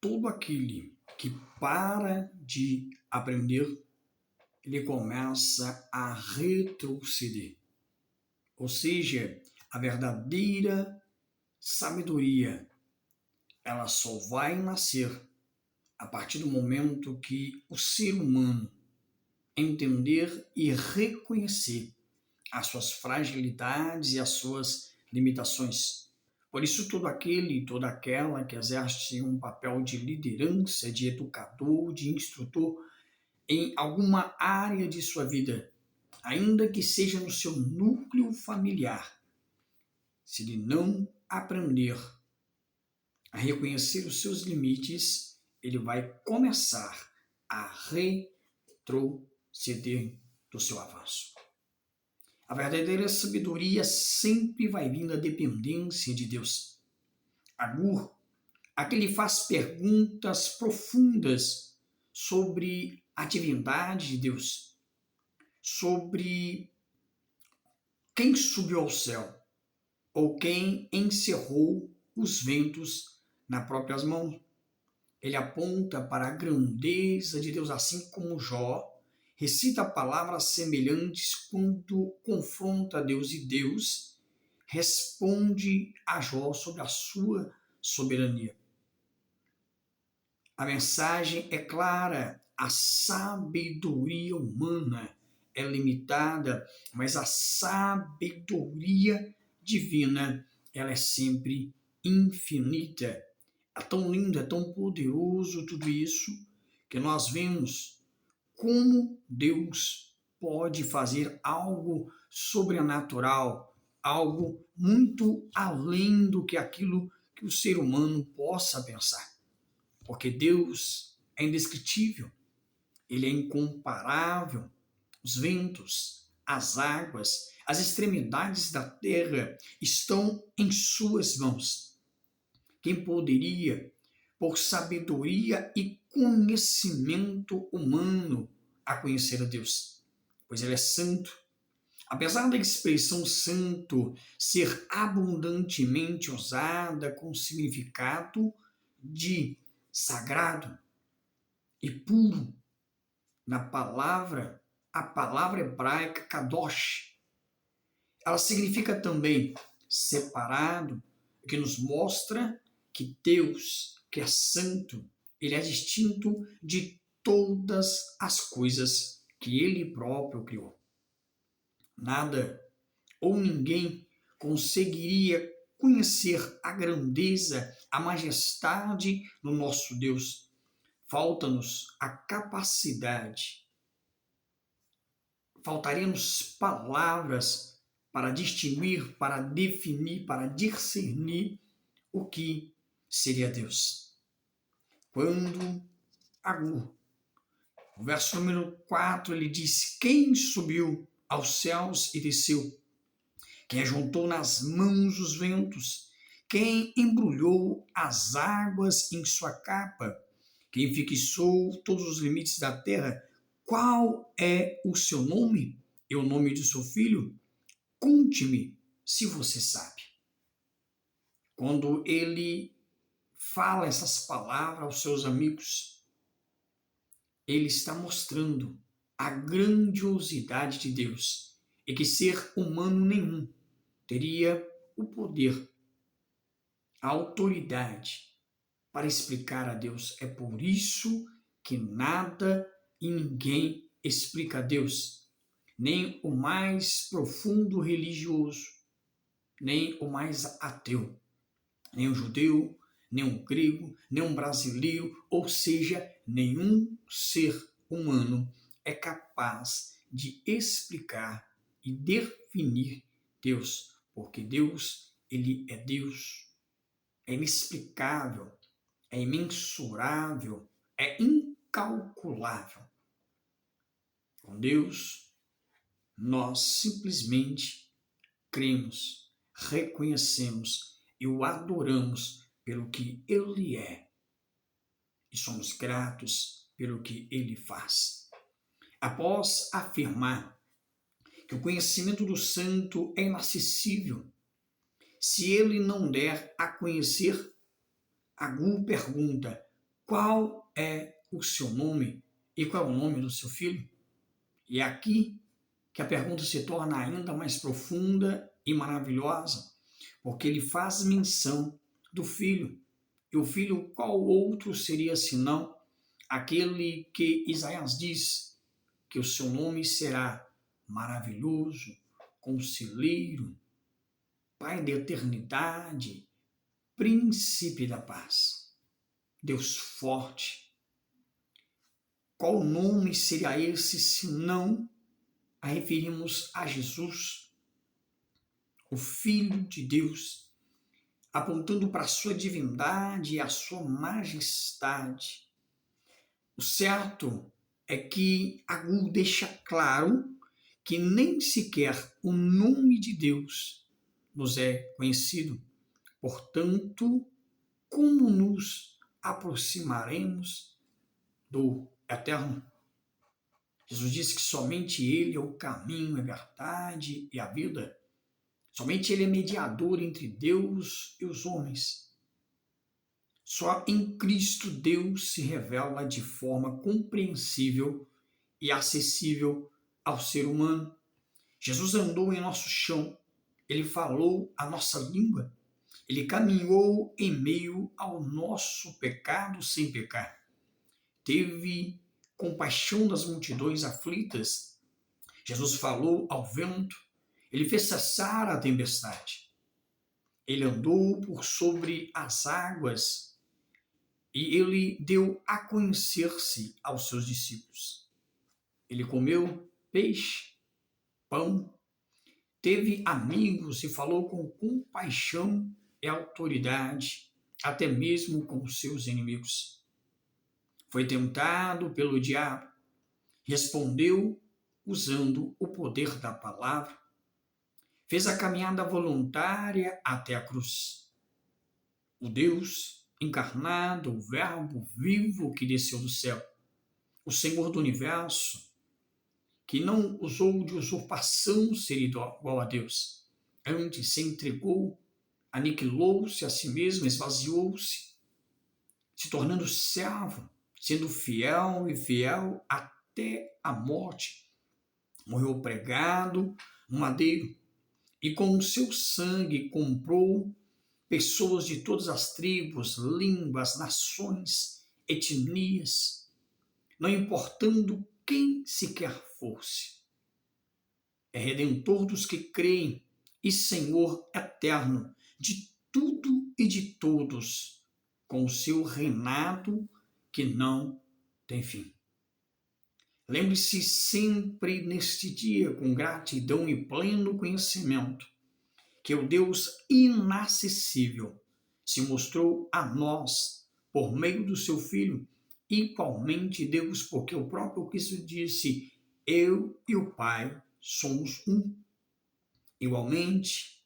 todo aquele que para de aprender, ele começa a retroceder. Ou seja, a verdadeira sabedoria, ela só vai nascer a partir do momento que o ser humano entender e reconhecer as suas fragilidades e as suas limitações. Por isso, todo aquele e toda aquela que exerce um papel de liderança, de educador, de instrutor em alguma área de sua vida, ainda que seja no seu núcleo familiar, se ele não aprender a reconhecer os seus limites, ele vai começar a retroceder do seu avanço. A verdadeira sabedoria sempre vai vir da dependência de Deus. Agur, aquele faz perguntas profundas sobre a divindade de Deus, sobre quem subiu ao céu ou quem encerrou os ventos nas próprias mãos. Ele aponta para a grandeza de Deus, assim como Jó recita palavras semelhantes quando confronta Deus, e Deus responde a Jó sobre a sua soberania. A mensagem é clara: a sabedoria humana é limitada, mas a sabedoria divina, ela é sempre infinita. É tão lindo, é tão poderoso tudo isso, que nós vemos como Deus pode fazer algo sobrenatural, algo muito além do que aquilo que o ser humano possa pensar. Porque Deus é indescritível, Ele é incomparável. Os ventos, as águas, as extremidades da terra estão em suas mãos. Quem poderia, por sabedoria e conhecimento humano, a conhecer a Deus? Pois Ele é santo. Apesar da expressão santo ser abundantemente usada com significado de sagrado e puro, a palavra hebraica kadosh, ela significa também separado, que nos mostra que Deus, que é santo, ele é distinto de todas as coisas que ele próprio criou. Nada ou ninguém conseguiria conhecer a grandeza, a majestade do nosso Deus. Falta-nos a capacidade, faltaria-nos palavras para distinguir, para definir, para discernir o que seria Deus. Quando Agur, o verso número 4, ele diz: quem subiu aos céus e desceu? Quem ajuntou nas mãos os ventos? Quem embrulhou as águas em sua capa? Quem fixou todos os limites da terra? Qual é o seu nome e o nome de seu filho? Conte-me, se você sabe. Quando ele fala essas palavras aos seus amigos, ele está mostrando a grandiosidade de Deus e que ser humano nenhum teria o poder, a autoridade para explicar a Deus. É por isso que nada e ninguém explica a Deus, nem o mais profundo religioso, nem o mais ateu, nem um judeu, nem um grego, nem um brasileiro, ou seja, nenhum ser humano é capaz de explicar e definir Deus, porque Deus, ele é Deus, é inexplicável, é imensurável, é incalculável. Com Deus, nós simplesmente cremos, reconhecemos e o adoramos pelo que Ele é. E somos gratos pelo que Ele faz. Após afirmar que o conhecimento do santo é inacessível, se ele não der a conhecer, Agur pergunta: qual é o seu nome e qual é o nome do seu filho? E é aqui que a pergunta se torna ainda mais profunda e maravilhosa, porque ele faz menção do filho. E o filho, qual outro seria senão aquele que Isaías diz que o seu nome será maravilhoso, conselheiro, Pai da eternidade, príncipe da paz, Deus forte. Qual nome seria esse se não a referimos a Jesus, o Filho de Deus, apontando para a sua divindade e a sua majestade? O certo é que Agur deixa claro que nem sequer o nome de Deus nos é conhecido. Portanto, como nos aproximaremos do Eterno? Jesus disse que somente Ele é o caminho, a verdade e a vida. Somente Ele é mediador entre Deus e os homens. Só em Cristo Deus se revela de forma compreensível e acessível ao ser humano. Jesus andou em nosso chão, Ele falou a nossa língua, Ele caminhou em meio ao nosso pecado sem pecar. Teve compaixão das multidões aflitas. Jesus falou ao vento, Ele fez cessar a tempestade. Ele andou por sobre as águas e Ele deu a conhecer-se aos seus discípulos. Ele comeu peixe, pão, teve amigos e falou com compaixão e autoridade, até mesmo com seus inimigos. Foi tentado pelo diabo, respondeu usando o poder da palavra, fez a caminhada voluntária até a cruz. O Deus encarnado, o Verbo vivo que desceu do céu, o Senhor do universo, que não usou de usurpação ser igual a Deus, antes se entregou, aniquilou-se a si mesmo, esvaziou-se, se tornando servo, sendo fiel e fiel até a morte. Morreu pregado no madeiro e com o seu sangue comprou pessoas de todas as tribos, línguas, nações, etnias, não importando quem sequer fosse. É redentor dos que creem e Senhor eterno de tudo e de todos, com o seu reinado que não tem fim. Lembre-se sempre neste dia, com gratidão e pleno conhecimento, que o Deus inacessível se mostrou a nós por meio do seu Filho, igualmente Deus, porque o próprio Cristo disse: eu e o Pai somos um. Igualmente,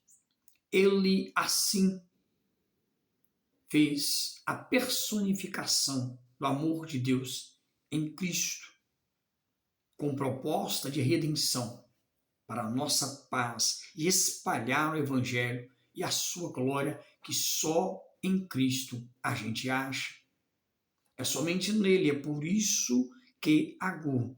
ele assim fez a personificação do amor de Deus em Cristo, com proposta de redenção para a nossa paz e espalhar o Evangelho e a sua glória que só em Cristo a gente acha. É somente nele, é por isso que Agur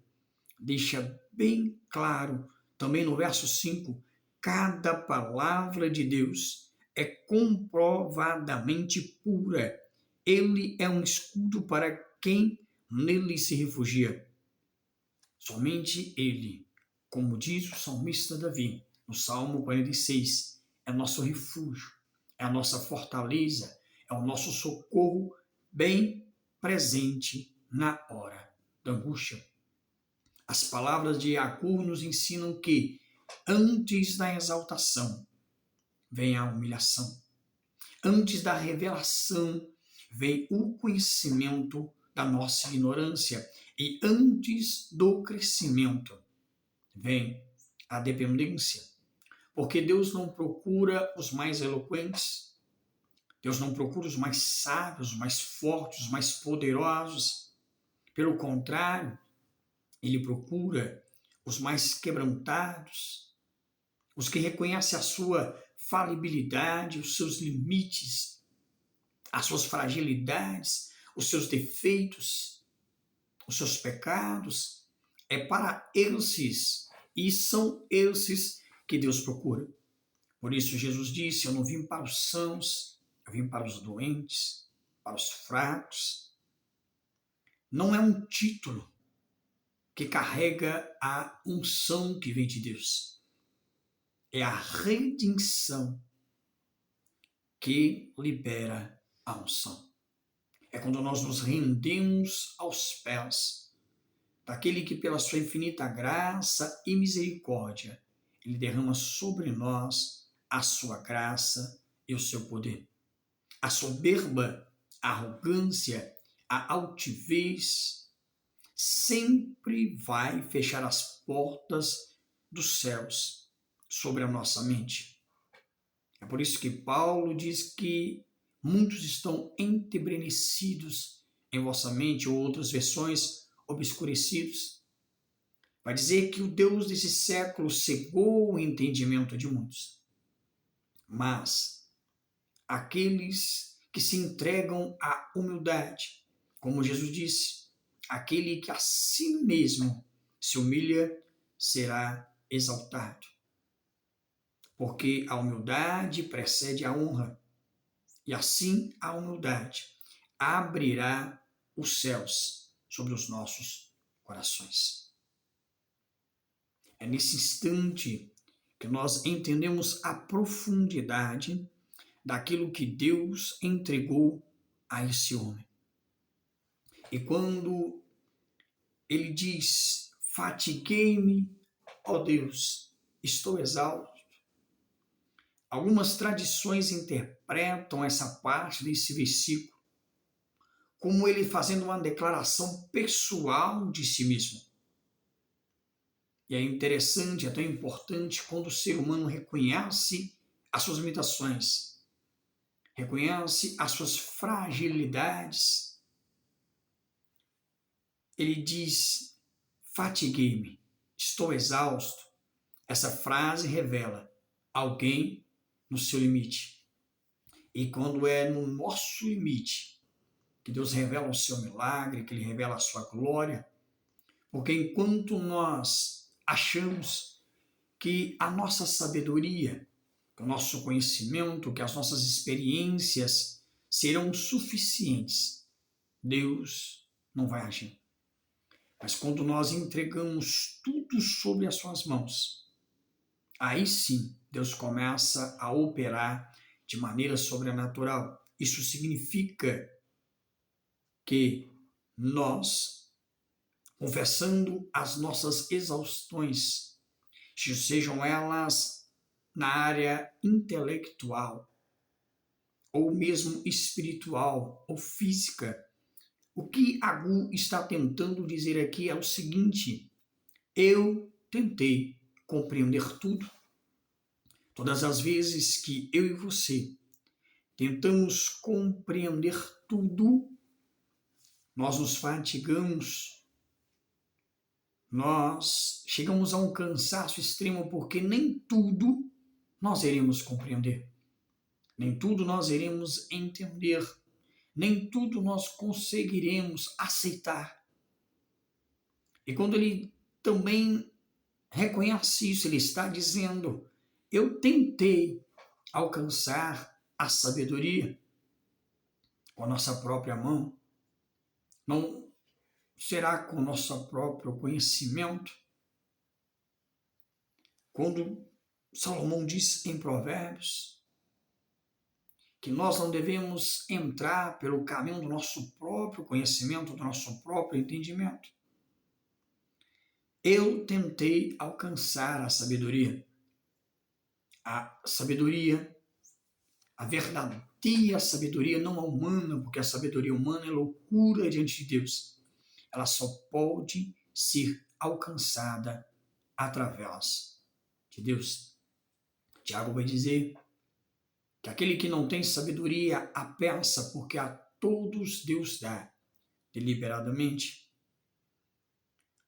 deixa bem claro, também no verso 5, cada palavra de Deus é comprovadamente pura. Ele é um escudo para quem nele se refugia. Somente ele, como diz o salmista Davi, no Salmo 46, é nosso refúgio, é a nossa fortaleza, é o nosso socorro bem presente na hora da angústia. As palavras de Agur nos ensinam que, antes da exaltação, vem a humilhação. Antes da revelação, vem o conhecimento da nossa ignorância. E antes do crescimento, vem a dependência. Porque Deus não procura os mais eloquentes, Deus não procura os mais sábios, os mais fortes, os mais poderosos. Pelo contrário, Ele procura os mais quebrantados, os que reconhecem a sua falibilidade, os seus limites, as suas fragilidades, os seus defeitos, os seus pecados. É para esses, e são esses que Deus procura. Por isso Jesus disse, eu não vim para os sãos, eu vim para os doentes, para os fracos. Não é um título que carrega a unção que vem de Deus. É a redenção que libera a unção. É quando nós nos rendemos aos pés daquele que, pela sua infinita graça e misericórdia, ele derrama sobre nós a sua graça e o seu poder. A soberba, a arrogância, a altivez sempre vai fechar as portas dos céus sobre a nossa mente. É por isso que Paulo diz que muitos estão entebrecidos em vossa mente, ou outras versões, obscurecidos. Vai dizer que o Deus desse século cegou o entendimento de muitos. Mas aqueles que se entregam à humildade, como Jesus disse, aquele que a si mesmo se humilha será exaltado. Porque a humildade precede a honra. E assim a humildade abrirá os céus sobre os nossos corações. É nesse instante que nós entendemos a profundidade daquilo que Deus entregou a esse homem. E quando ele diz, fatiguei-me, ó Deus, estou exausto. Algumas tradições interpretam essa parte desse versículo como ele fazendo uma declaração pessoal de si mesmo. E é interessante, é tão importante quando o ser humano reconhece as suas limitações, reconhece as suas fragilidades. Ele diz, fatiguei-me, estou exausto. Essa frase revela alguém no seu limite. E quando é no nosso limite que Deus revela o seu milagre, que Ele revela a sua glória, porque enquanto nós achamos que a nossa sabedoria, que o nosso conhecimento, que as nossas experiências serão suficientes, Deus não vai agir. Mas quando nós entregamos tudo sobre as suas mãos, aí sim Deus começa a operar de maneira sobrenatural. Isso significa que nós, confessando as nossas exaustões, sejam elas na área intelectual, ou mesmo espiritual, ou física, o que Agur está tentando dizer aqui é o seguinte: eu tentei compreender tudo. Todas as vezes que eu e você tentamos compreender tudo, nós nos fatigamos, nós chegamos a um cansaço extremo, porque nem tudo nós iremos compreender, nem tudo nós iremos entender, nem tudo nós conseguiremos aceitar. E quando ele também reconhece isso, ele está dizendo, eu tentei alcançar a sabedoria com a nossa própria mão, não será com o nosso próprio conhecimento? Quando Salomão diz em Provérbios que nós não devemos entrar pelo caminho do nosso próprio conhecimento, do nosso próprio entendimento. Eu tentei alcançar a sabedoria. A sabedoria, a verdadeira sabedoria, não a humana, porque a sabedoria humana é loucura diante de Deus. Ela só pode ser alcançada através de Deus. Tiago vai dizer que aquele que não tem sabedoria a peça, porque a todos Deus dá deliberadamente.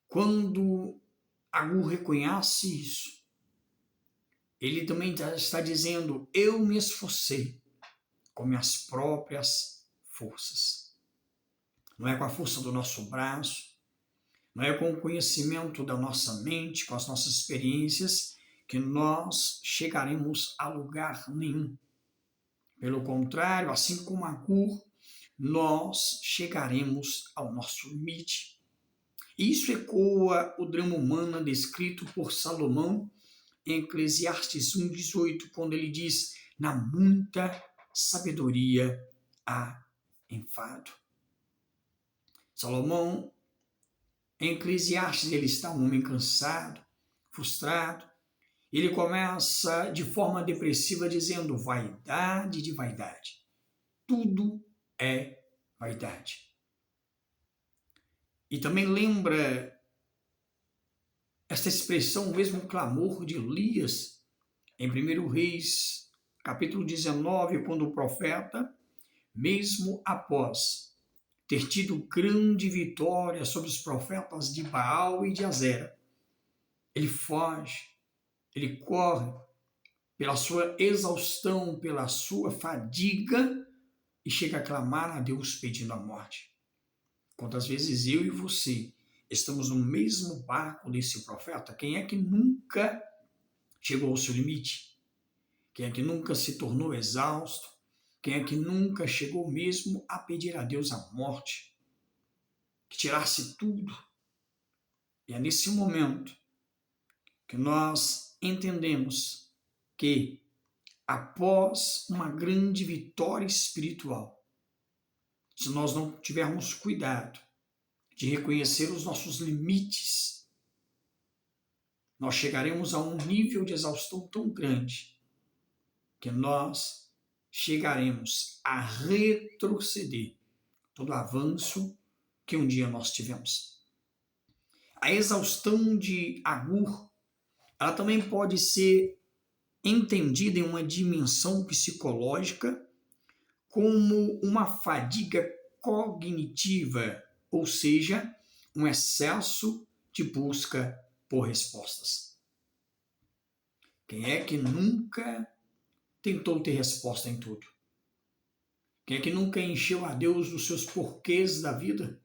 Quando Agur reconhece isso, ele também está dizendo, eu me esforcei com minhas próprias forças. não é com a força do nosso braço, não é com o conhecimento da nossa mente, com as nossas experiências, que nós chegaremos a lugar nenhum. Pelo contrário, assim como Agur, nós chegaremos ao nosso limite. Isso ecoa o drama humano descrito por Salomão em Eclesiastes 1,18, quando ele diz: na muita sabedoria há enfado. Salomão, em Eclesiastes, ele está um homem cansado, frustrado. Ele começa de forma depressiva dizendo: vaidade de vaidade. Tudo é vaidade. E também lembra esta expressão, o mesmo clamor de Elias, em 1 Reis, capítulo 19, quando o profeta, mesmo após ter tido grande vitória sobre os profetas de Baal e de Azera, ele foge, ele corre pela sua exaustão, pela sua fadiga e chega a clamar a Deus pedindo a morte. Quantas vezes eu e você estamos no mesmo barco desse profeta? Quem é que nunca chegou ao seu limite? Quem é que nunca se tornou exausto? Quem é que nunca chegou mesmo a pedir a Deus a morte? Que tirasse tudo. E é nesse momento que nós entendemos que, após uma grande vitória espiritual, se nós não tivermos cuidado de reconhecer os nossos limites, nós chegaremos a um nível de exaustão tão grande que nós chegaremos a retroceder todo avanço que um dia nós tivemos. A exaustão de Agur, ela também pode ser entendida em uma dimensão psicológica como uma fadiga cognitiva, ou seja, um excesso de busca por respostas. Quem é que nunca tentou ter resposta em tudo? Quem é que nunca encheu a Deus dos seus porquês da vida?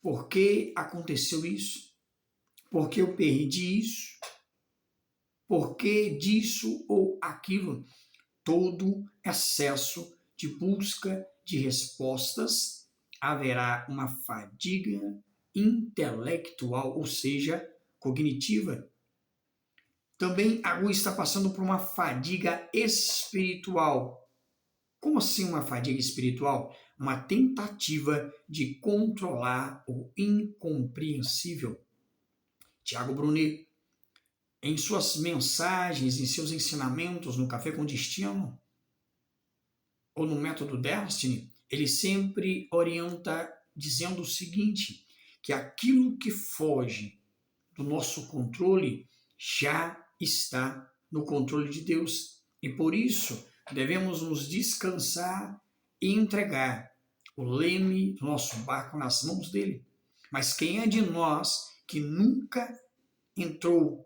Por que aconteceu isso? Por que eu perdi isso? Por que disso ou aquilo? Todo excesso de busca de respostas haverá uma fadiga intelectual, ou seja, cognitiva. Também Agur está passando por uma fadiga espiritual. Como assim uma fadiga espiritual? Uma tentativa de controlar o incompreensível. Tiago Brunet, em suas mensagens, em seus ensinamentos no Café com Destino, ou no Método Destiny, ele sempre orienta dizendo o seguinte, que aquilo que foge do nosso controle já está no controle de Deus. E por isso devemos nos descansar e entregar o leme do nosso barco nas mãos dele. Mas quem é de nós que nunca entrou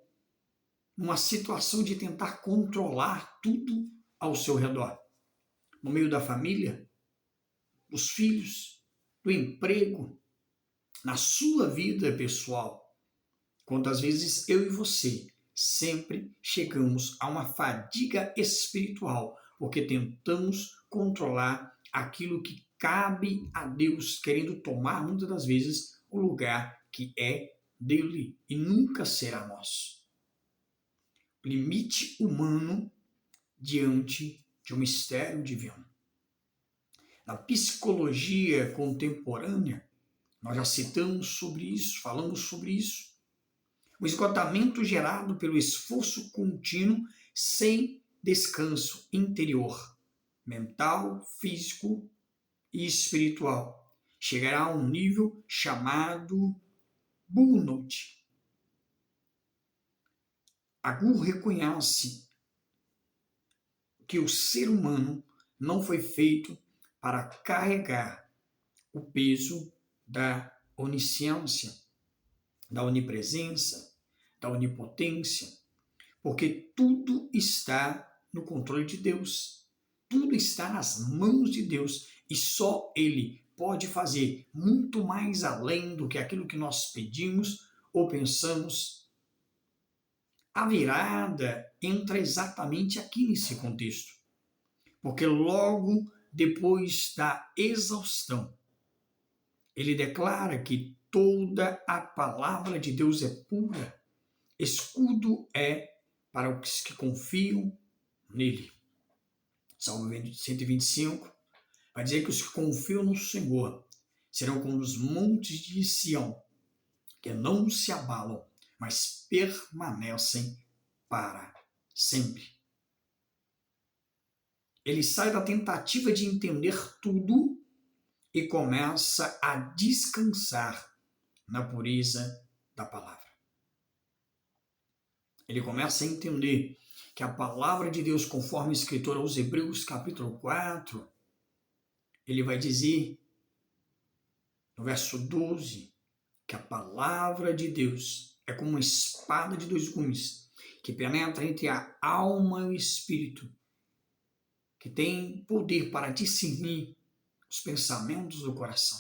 numa situação de tentar controlar tudo ao seu redor? No meio da família, dos filhos, do emprego, na sua vida pessoal. Quantas vezes eu e você sempre chegamos a uma fadiga espiritual, porque tentamos controlar aquilo que cabe a Deus, querendo tomar muitas das vezes o lugar que é dele e nunca será nosso. Limite humano diante de um mistério divino. Na psicologia contemporânea, nós já citamos sobre isso, falamos sobre isso. O esgotamento gerado pelo esforço contínuo sem descanso interior, mental, físico e espiritual, chegará a um nível chamado burnout. Agur reconhece que o ser humano não foi feito para carregar o peso da onisciência, da onipresença, da onipotência, porque tudo está no controle de Deus, tudo está nas mãos de Deus e só Ele pode fazer muito mais além do que aquilo que nós pedimos ou pensamos. A virada entra exatamente aqui nesse contexto, porque logo depois da exaustão, ele declara que toda a palavra de Deus é pura, escudo é para os que confiam nele. Salmo 125 vai dizer que os que confiam no Senhor serão como os montes de Sião, que não se abalam, mas permanecem para sempre. Ele sai da tentativa de entender tudo e começa a descansar na pureza da palavra. Ele começa a entender que a palavra de Deus, conforme a escritura aos Hebreus capítulo 4, ele vai dizer, no verso 12, que a palavra de Deus é como uma espada de dois gumes, que penetra entre a alma e o espírito, que tem poder para discernir os pensamentos do coração.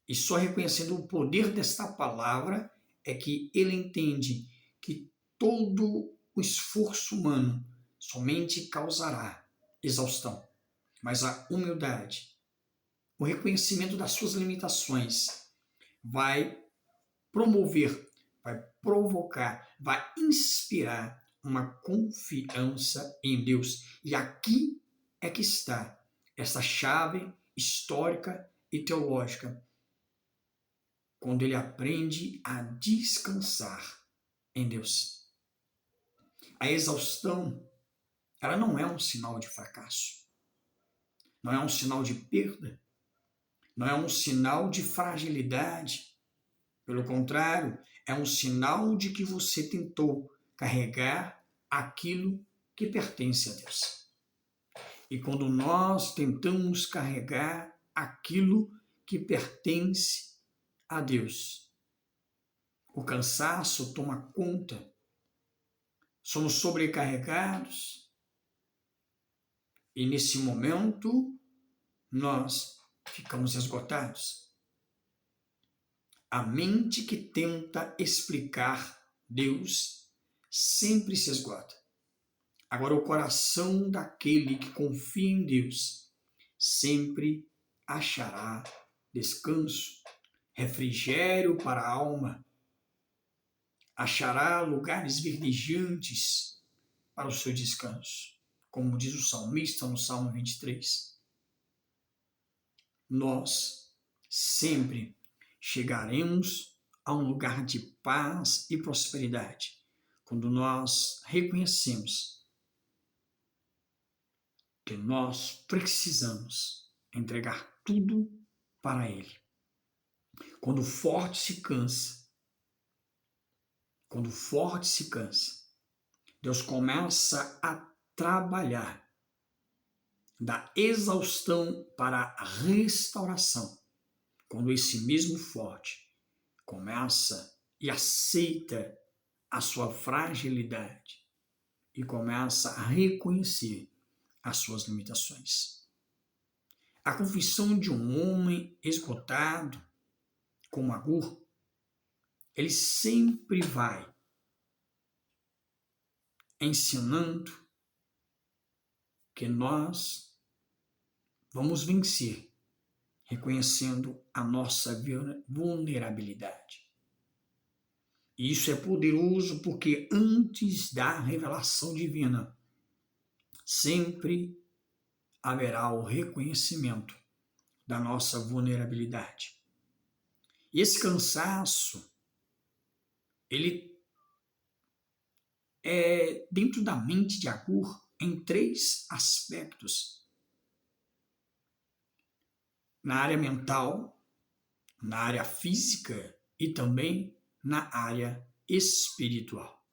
E só reconhecendo o poder desta palavra é que ele entende que todo o esforço humano somente causará exaustão. Mas a humildade, o reconhecimento das suas limitações vai promover, vai provocar, vai inspirar uma confiança em Deus. E aqui é que está essa chave histórica e teológica, quando ele aprende a descansar em Deus. A exaustão, ela não é um sinal de fracasso, não é um sinal de perda, não é um sinal de fragilidade. Pelo contrário, é um sinal de que você tentou carregar aquilo que pertence a Deus. E quando nós tentamos carregar aquilo que pertence a Deus, o cansaço toma conta, somos sobrecarregados e nesse momento nós ficamos esgotados. A mente que tenta explicar Deus sempre se esgota. Agora, o coração daquele que confia em Deus sempre achará descanso, refrigério para a alma, achará lugares verdejantes para o seu descanso, como diz o salmista no Salmo 23. Nós sempre chegaremos a um lugar de paz e prosperidade quando nós reconhecemos que nós precisamos entregar tudo para Ele. Quando o forte se cansa, Deus começa a trabalhar da exaustão para a restauração. Quando esse mesmo forte começa e aceita a sua fragilidade e começa a reconhecer as suas limitações. A confissão de um homem esgotado, como Agur, ele sempre vai ensinando que nós vamos vencer, reconhecendo a nossa vulnerabilidade. E isso é poderoso porque antes da revelação divina, sempre haverá o reconhecimento da nossa vulnerabilidade. E esse cansaço, ele é dentro da mente de Agur em 3 aspectos. Na área mental, na área física e também na área espiritual.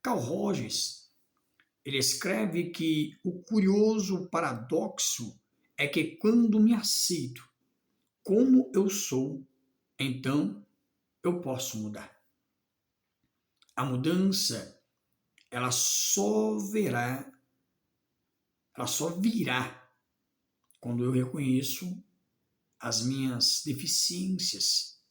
Carl Rogers, ele escreve que o curioso paradoxo é que quando me aceito como eu sou, então eu posso mudar. A mudança, ela só virá quando eu reconheço as minhas deficiências,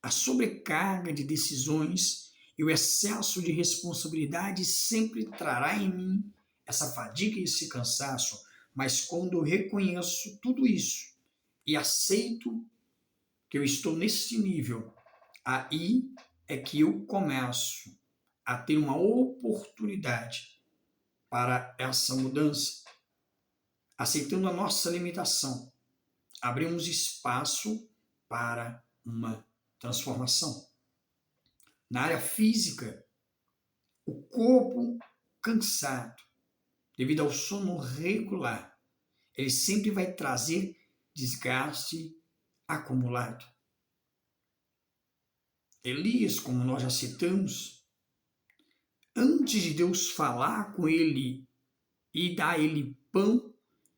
a sobrecarga de decisões e o excesso de responsabilidade sempre trará em mim essa fadiga e esse cansaço, mas quando eu reconheço tudo isso e aceito que eu estou nesse nível, aí é que eu começo a ter uma oportunidade para essa mudança, aceitando a nossa limitação, abrimos espaço para uma transformação. Na área física, o corpo cansado, devido ao sono regular, ele sempre vai trazer desgaste acumulado. Elias, como nós já citamos, antes de Deus falar com ele e dar a ele pão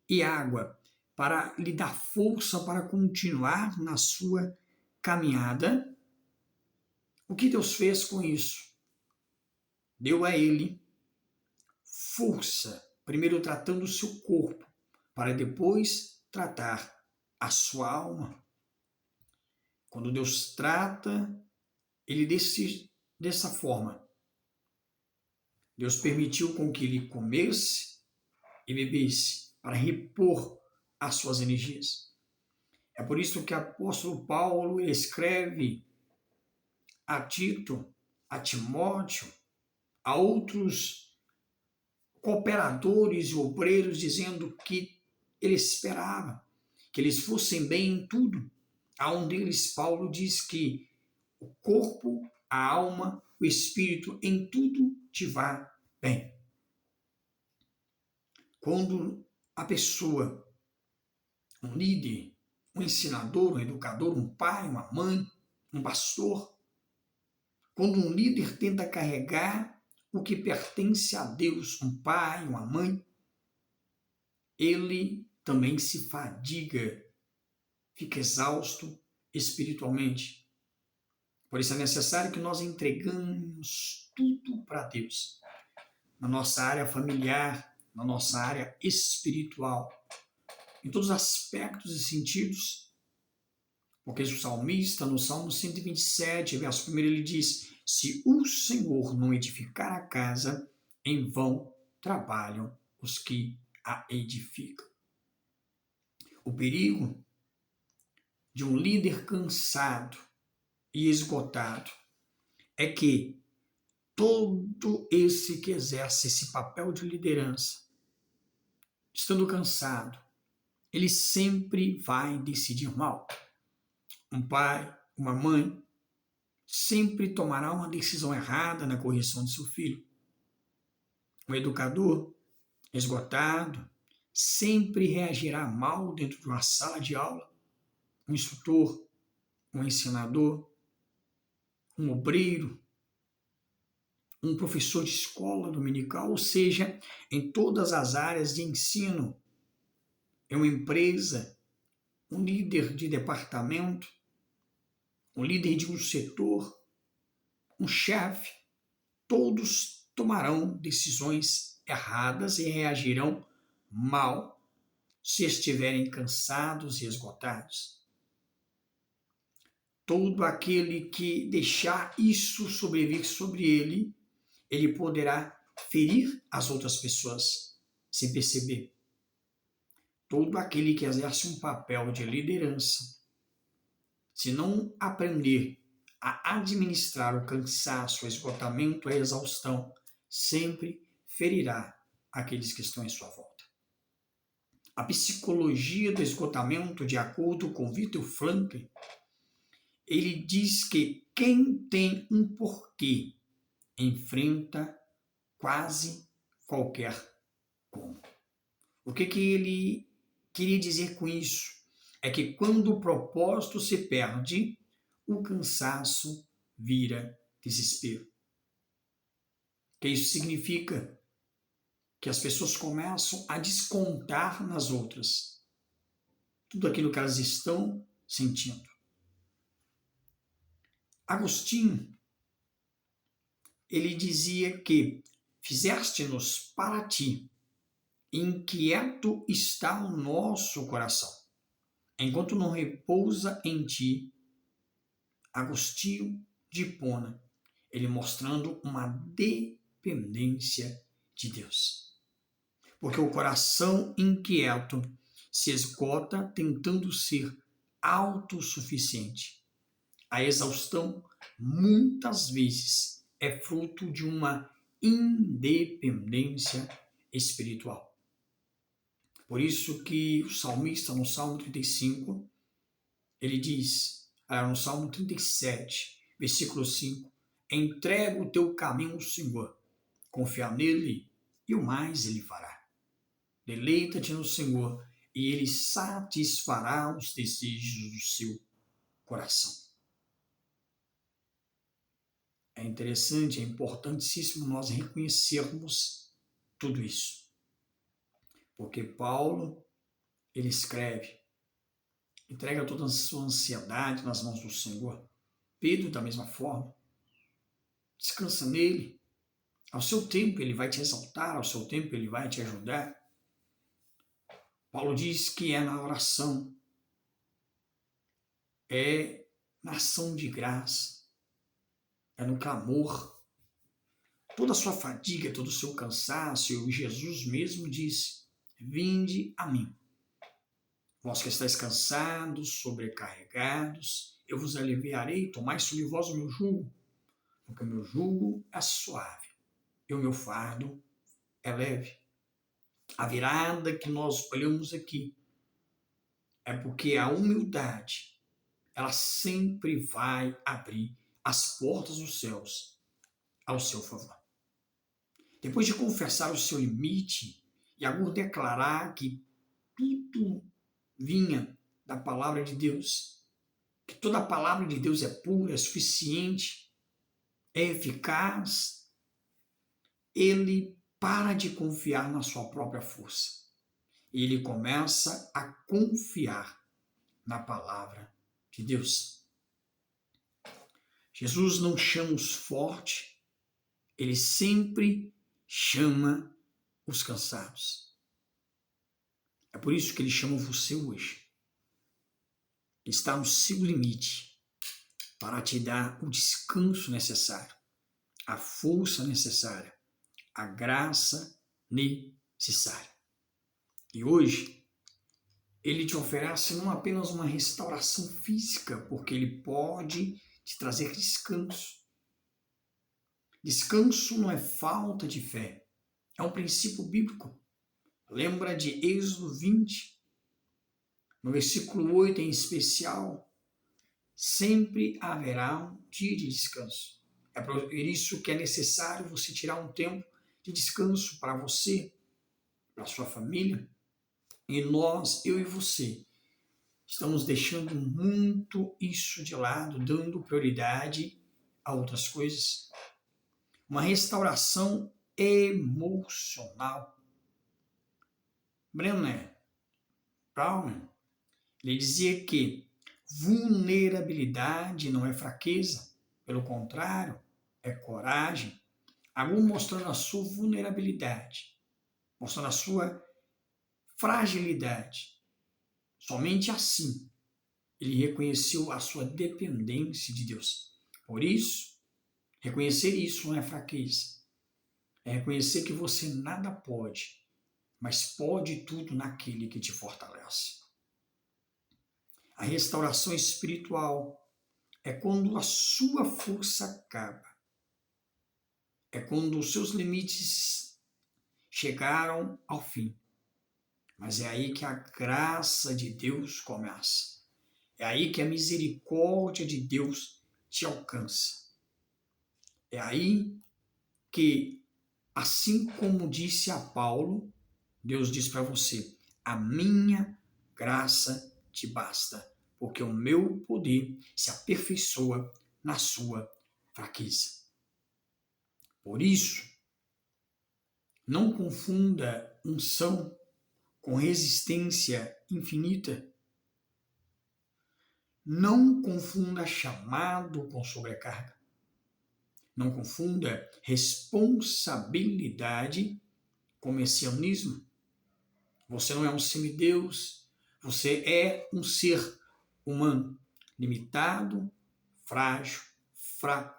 e água para lhe dar força para continuar na sua caminhada, o que Deus fez com isso? Deu a ele força, primeiro tratando o seu corpo, para depois tratar a sua alma. Quando Deus trata ele dessa forma, Deus permitiu com que ele comesse e bebesse para repor as suas energias. É por isso que o apóstolo Paulo escreve a Tito, a Timóteo, a outros cooperadores e obreiros, dizendo que ele esperava que eles fossem bem em tudo. A um deles, Paulo diz que o corpo, a alma, o espírito, em tudo te vá bem. Quando a pessoa, um líder, um ensinador, um educador, um pai, uma mãe, um pastor, quando um líder tenta carregar o que pertence a Deus, um pai, uma mãe, ele também se fadiga, fica exausto espiritualmente. Por isso é necessário que nós entregamos tudo para Deus, na nossa área familiar, na nossa área espiritual, em todos os aspectos e sentidos. Porque o salmista, no Salmo 127, verso 1, ele diz: se o Senhor não edificar a casa, em vão trabalham os que a edificam. O perigo de um líder cansado e esgotado é que todo esse que exerce esse papel de liderança, estando cansado, ele sempre vai decidir mal. Um pai, uma mãe, sempre tomará uma decisão errada na correção de seu filho. Um educador esgotado sempre reagirá mal dentro de uma sala de aula. Um instrutor, um ensinador, um obreiro, um professor de escola dominical, ou seja, em todas as áreas de ensino, em uma empresa, um líder de departamento, um líder de um setor, um chefe, todos tomarão decisões erradas e reagirão mal se estiverem cansados e esgotados. Todo aquele que deixar isso sobrevir sobre ele, ele poderá ferir as outras pessoas sem perceber. Todo aquele que exerce um papel de liderança, se não aprender a administrar o cansaço, o esgotamento, a exaustão, sempre ferirá aqueles que estão em sua volta. A psicologia do esgotamento, de acordo com Viktor Frankl, ele diz que quem tem um porquê enfrenta quase qualquer como. O que ele queria dizer com isso? É que quando o propósito se perde, o cansaço vira desespero. Que isso significa que as pessoas começam a descontar nas outras tudo aquilo que elas estão sentindo. Agostinho, ele dizia que fizeste-nos para ti inquieto está o nosso coração, enquanto não repousa em ti. Agostinho de Hipona, ele mostrando uma dependência de Deus. Porque o coração inquieto se esgota tentando ser autossuficiente. A exaustão, muitas vezes, é fruto de uma independência espiritual. Por isso que o salmista, no Salmo 35, ele diz, no Salmo 37, versículo 5, entrega o teu caminho ao Senhor, confia nele e o mais ele fará. Deleita-te no Senhor e ele satisfará os desejos do seu coração. É interessante, é importantíssimo nós reconhecermos tudo isso. Porque Paulo, ele escreve, entrega toda a sua ansiedade nas mãos do Senhor. Pedro, da mesma forma, descansa nele. Ao seu tempo ele vai te exaltar, ao seu tempo ele vai te ajudar. Paulo diz que é na oração, é na ação de graça, é no clamor. Toda a sua fadiga, todo o seu cansaço, Jesus mesmo disse, vinde a mim. Vós que estáis cansados, sobrecarregados, eu vos aliviarei, tomai sobre vós o meu jugo, porque o meu jugo é suave e o meu fardo é leve. A virada que nós olhamos aqui é porque a humildade, ela sempre vai abrir as portas dos céus ao seu favor. Depois de confessar o seu limite e agora declarar que tudo vinha da palavra de Deus, que toda a palavra de Deus é pura, é suficiente, é eficaz, ele para de confiar na sua própria força. Ele começa a confiar na palavra de Deus. Jesus não chama os fortes, ele sempre chama os cansados. É por isso que ele chama você hoje. Está no seu limite para te dar o descanso necessário, a força necessária, a graça necessária. E hoje, ele te oferece não apenas uma restauração física, porque ele pode te trazer descanso. Descanso não é falta de fé, é um princípio bíblico. Lembra de Êxodo 20, no versículo 8 em especial, sempre haverá um dia de descanso. É por isso que é necessário você tirar um tempo de descanso para você, para sua família. E nós, eu e você, estamos deixando muito isso de lado, dando prioridade a outras coisas. Uma restauração emocional. Brené Brown, ele dizia que vulnerabilidade não é fraqueza, pelo contrário, é coragem. Algum mostrando a sua vulnerabilidade, mostrando a sua fragilidade. Somente assim ele reconheceu a sua dependência de Deus. Por isso, reconhecer isso não é fraqueza. É reconhecer que você nada pode, mas pode tudo naquele que te fortalece. A restauração espiritual é quando a sua força acaba. É quando os seus limites chegaram ao fim. Mas é aí que a graça de Deus começa. É aí que a misericórdia de Deus te alcança. É aí que, assim como disse a Paulo, Deus diz para você, a minha graça te basta, porque o meu poder se aperfeiçoa na sua fraqueza. Por isso, não confunda unção com resistência infinita. Não confunda chamado com sobrecarga. Não confunda responsabilidade com messianismo. Você não é um semideus, você é um ser humano, limitado, frágil, fraco,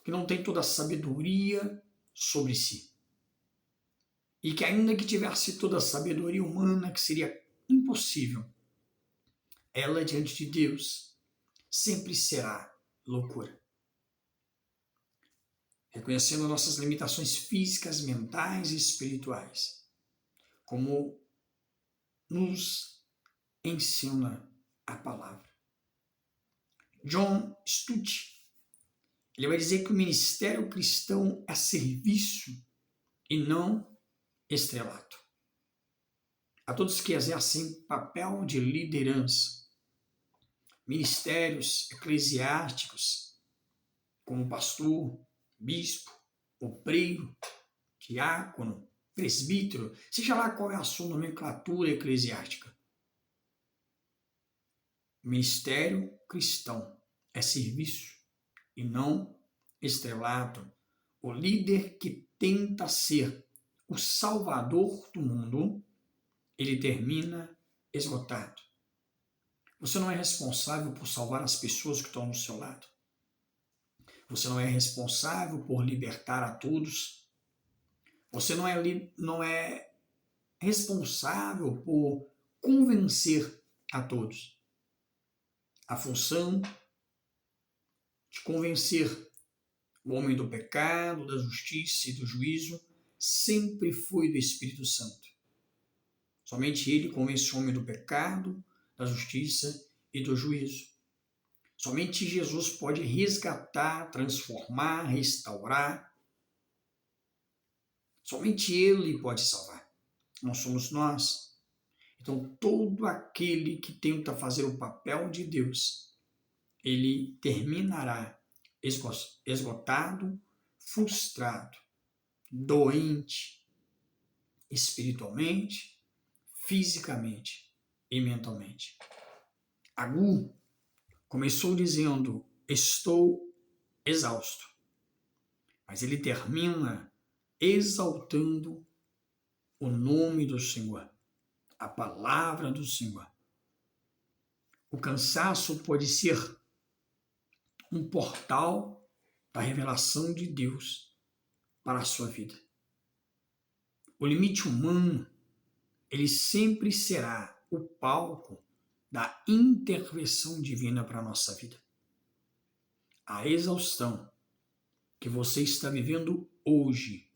que não tem toda a sabedoria sobre si. E que ainda que tivesse toda a sabedoria humana, que seria impossível, ela diante de Deus sempre será loucura. Reconhecendo nossas limitações físicas, mentais e espirituais, como nos ensina a palavra. John Stott, ele vai dizer que o ministério cristão é serviço e não estrelato. A todos que exercem papel de liderança, ministérios eclesiásticos, como pastor, bispo, obreiro, diácono, presbítero, seja lá qual é a sua nomenclatura eclesiástica. O ministério cristão é serviço e não estrelato. O líder que tenta ser o salvador do mundo, ele termina esgotado. Você não é responsável por salvar as pessoas que estão ao seu lado. Você não é responsável por libertar a todos. Você não é responsável por convencer a todos. A função de convencer o homem do pecado, da justiça e do juízo sempre foi do Espírito Santo. Somente ele convence o homem do pecado, da justiça e do juízo. Somente Jesus pode resgatar, transformar, restaurar. Somente ele pode salvar. Não somos nós. Então, todo aquele que tenta fazer o papel de Deus, ele terminará esgotado, frustrado, doente, espiritualmente, fisicamente e mentalmente. Agur começou dizendo: estou exausto. Mas ele termina exaltando o nome do Senhor, a palavra do Senhor. O cansaço pode ser um portal da revelação de Deus para a sua vida. O limite humano, ele sempre será o palco da intervenção divina para a nossa vida. A exaustão que você está vivendo hoje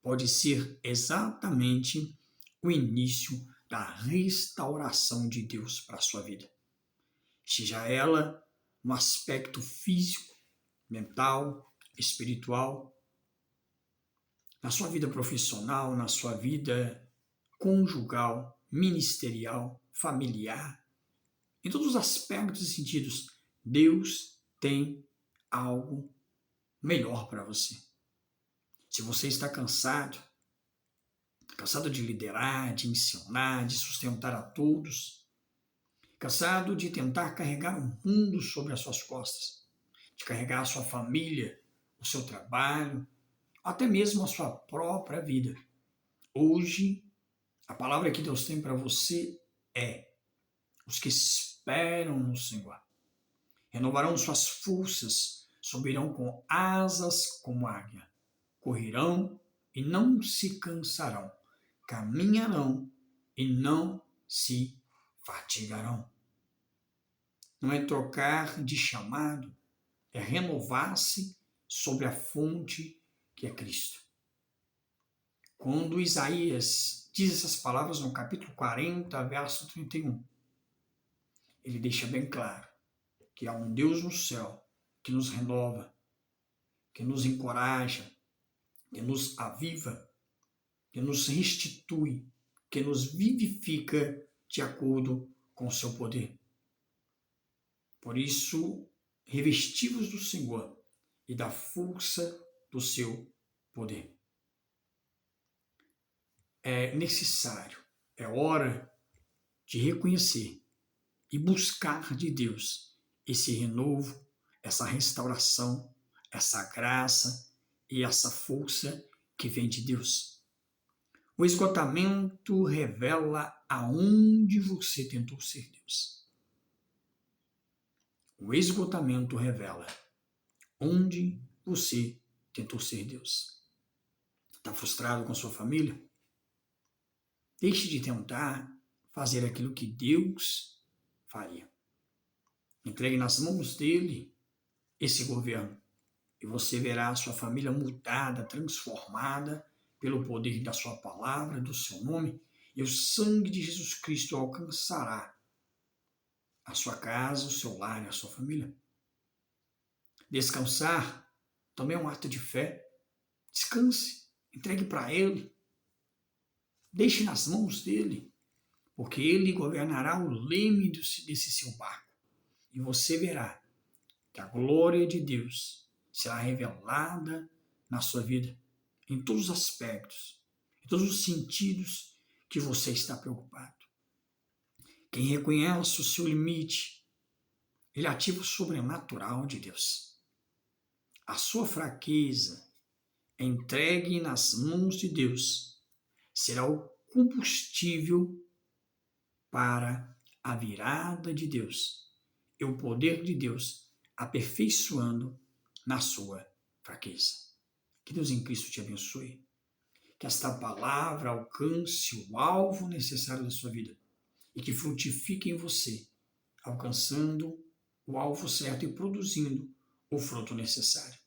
pode ser exatamente o início da restauração de Deus para a sua vida. Seja ela no aspecto físico, mental, espiritual, na sua vida profissional, na sua vida conjugal, ministerial, familiar, em todos os aspectos e sentidos, Deus tem algo melhor para você. Se você está cansado de liderar, de ensinar, de sustentar a todos, cansado de tentar carregar o mundo sobre as suas costas, de carregar a sua família, o seu trabalho, até mesmo a sua própria vida. Hoje, a palavra que Deus tem para você é: os que esperam no Senhor renovarão suas forças, subirão com asas como águia, correrão e não se cansarão, caminharão e não se fatigarão. Não é trocar de chamado, é renovar-se sobre a fonte que é Cristo. Quando Isaías diz essas palavras no capítulo 40, verso 31, ele deixa bem claro que há um Deus no céu que nos renova, que nos encoraja, que nos aviva, que nos restitui, que nos vivifica de acordo com o seu poder. Por isso, revestivos do Senhor e da força do seu poder. É necessário, é hora de reconhecer e buscar de Deus esse renovo, essa restauração, essa graça e essa força que vem de Deus. O esgotamento revela aonde você tentou ser Deus. O esgotamento revela onde você tentou ser Deus. Está frustrado com sua família? Deixe de tentar fazer aquilo que Deus faria. Entregue nas mãos dele esse governo e você verá a sua família mudada, transformada pelo poder da sua palavra, do seu nome, e o sangue de Jesus Cristo alcançará a sua casa, o seu lar e a sua família. Descansar também é um ato de fé. Descanse, entregue para Ele, deixe nas mãos dele, porque Ele governará o leme desse seu barco. E você verá que a glória de Deus será revelada na sua vida, em todos os aspectos, em todos os sentidos que você está preocupado. Quem reconhece o seu limite, ele ativa o sobrenatural de Deus. A sua fraqueza é entregue nas mãos de Deus, será o combustível para a virada de Deus e o poder de Deus aperfeiçoando na sua fraqueza. Que Deus em Cristo te abençoe. Que esta palavra alcance o alvo necessário da sua vida e que frutifique em você, alcançando o alvo certo e produzindo o fruto necessário.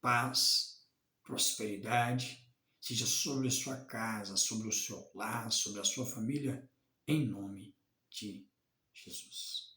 Paz, prosperidade, seja sobre a sua casa, sobre o seu lar, sobre a sua família, em nome de Jesus.